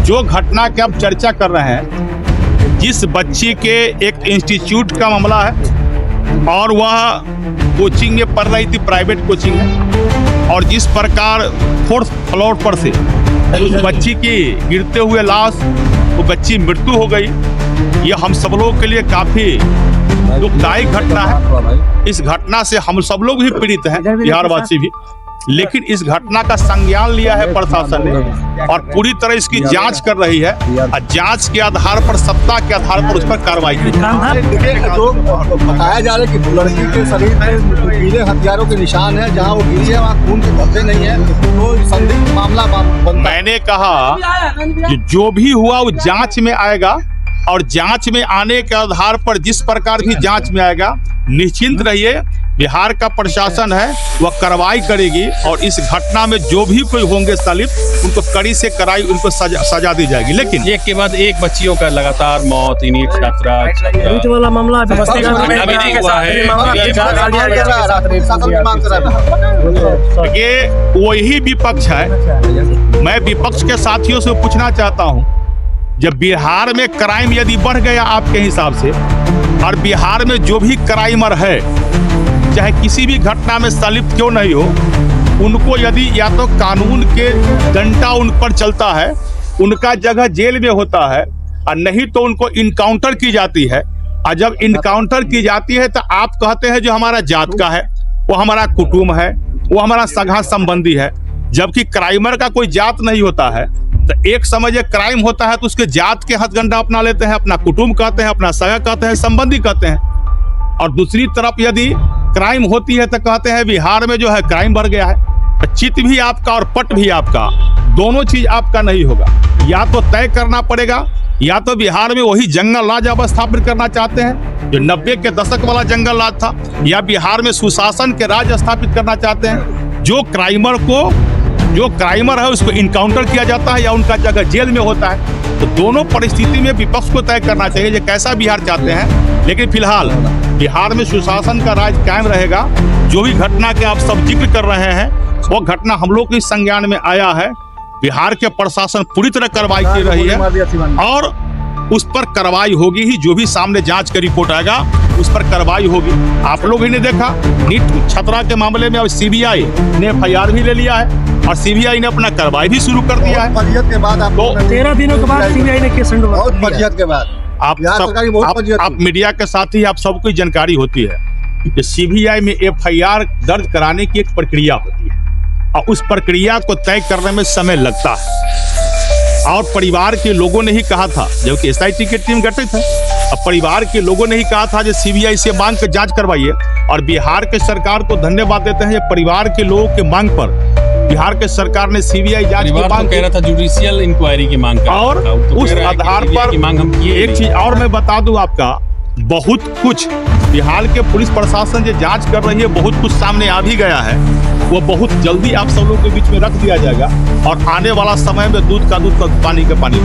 जो घटना की आप चर्चा कर रहे हैं, जिस बच्ची के एक इंस्टीट्यूट का मामला है और वह कोचिंग में पढ़ रही थी, प्राइवेट कोचिंग है, और जिस प्रकार 4th फ्लोर पर से उस बच्ची की गिरते हुए लाश, वो बच्ची मृत्यु हो गई, यह हम सब लोगों के लिए काफी दुखदायी घटना है। इस घटना से हम सब लोग भी पीड़ित हैं, बिहारवासी भी। लेकिन इस घटना का संज्ञान लिया है प्रशासन ने और पूरी तरह इसकी जांच कर रही है और जांच के आधार पर, सत्ता के आधार पर उस पर कार्रवाई की। जो बताया जा रहा है कि लड़की के शरीर में गीले हथियारों के निशान है, जहां वो गिरी है वहां खून के धब्बे नहीं है, तो संदिग्ध मामला बनता है। मैंने कहा कि जो भी हुआ वो जांच में आएगा और जांच में आने के आधार पर जिस प्रकार भी जांच में आएगा, निश्चिंत रहिए, बिहार का प्रशासन है वह कार्रवाई करेगी और इस घटना में जो भी कोई होंगे संलिप्त, उनको कड़ी से कड़ाई उनको सजा दी जाएगी। लेकिन एक के बाद एक बच्चियों का लगातार मौत, इन्हीं छात्रा वाला मामला ये वही विपक्ष है। मैं विपक्ष के साथियों से पूछना चाहता हूँ, जब बिहार में क्राइम यदि बढ़ गया आपके हिसाब से, और बिहार में जो भी क्राइमर है, चाहे किसी भी घटना में संलिप्त क्यों नहीं हो, उनको यदि या तो कानून के डंडा उन पर चलता है, उनका जगह जेल में होता है, और नहीं तो उनको इनकाउंटर की जाती है। और जब इनकाउंटर की जाती है तो आप कहते हैं जो हमारा जात का है, वो हमारा कुटुंब है, वो हमारा सगा संबंधी है, जबकि क्राइमर का कोई जात नहीं होता है। तो एक समय जब क्राइम होता है तो उसके जात के हथगंडा अपना लेते हैं, अपना कुटुंब कहते हैं, अपना सगा कहते हैं, संबंधी कहते हैं। और दूसरी तरफ यदि क्राइम होती है तो कहते हैं बिहार में जो है क्राइम बढ़ गया है। तो चित भी आपका और पट भी आपका, दोनों चीज आपका नहीं होगा। या तो तय करना पड़ेगा, या तो बिहार में वही जंगल राज आप स्थापित करना चाहते हैं जो 90 के दशक वाला जंगल राज था, या बिहार में सुशासन के राज स्थापित करना चाहते हैं, जो क्राइमर है उसको इनकाउंटर किया जाता है या उनका जगह जेल में होता है। तो दोनों परिस्थिति में विपक्ष को तय करना चाहिए जो कैसा बिहार चाहते हैं। लेकिन फिलहाल बिहार में सुशासन का राज कायम रहेगा। जो भी घटना के आप सब जिक्र कर रहे हैं, वो घटना हम लोग के संज्ञान में आया है। बिहार के प्रशासन पूरी तरह कार्रवाई कर रही है और उस पर कार्रवाई होगी ही। जो भी सामने जांच का रिपोर्ट आएगा उस पर कार्रवाई होगी। आप लोग ही ने देखा नीट छात्रा के मामले में अब सीबीआई ने FIR भी ले लिया है और सीबीआई ने अपना कार्रवाई भी शुरू कर दिया है। फजीहत के बाद तो 13 दिनों के बाद सीबीआई ने केस बहुत फजीहत के बाद आप मीडिया के साथ ही आप सबको जानकारी होती है कि सीबीआई में FIR दर्ज कराने की एक प्रक्रिया होती है और उस प्रक्रिया को तय करने में समय लगता है। और परिवार के लोगों ने ही कहा था, जबकि SIT की टीम गठित है, अब परिवार के लोगों ने ही कहा था जो सीबीआई से मांग कर जांच करवाइए। और बिहार के सरकार को धन्यवाद देते हैं, परिवार के लोगों के मांग पर बिहार के सरकार ने सीबीआई जांच की मांग कह रहा था, जुडिशियल इंक्वायरी की मांग और उस आधार पर मांग हम किए। एक चीज और मैं बता दूं आपका, बहुत कुछ बिहार के पुलिस प्रशासन जो जांच कर रही है, बहुत कुछ सामने आ भी गया है। वो बहुत जल्दी आप सब लोगों के बीच में रख दिया जाएगा और आने वाला समय में दूध का दूध, पानी का पानी।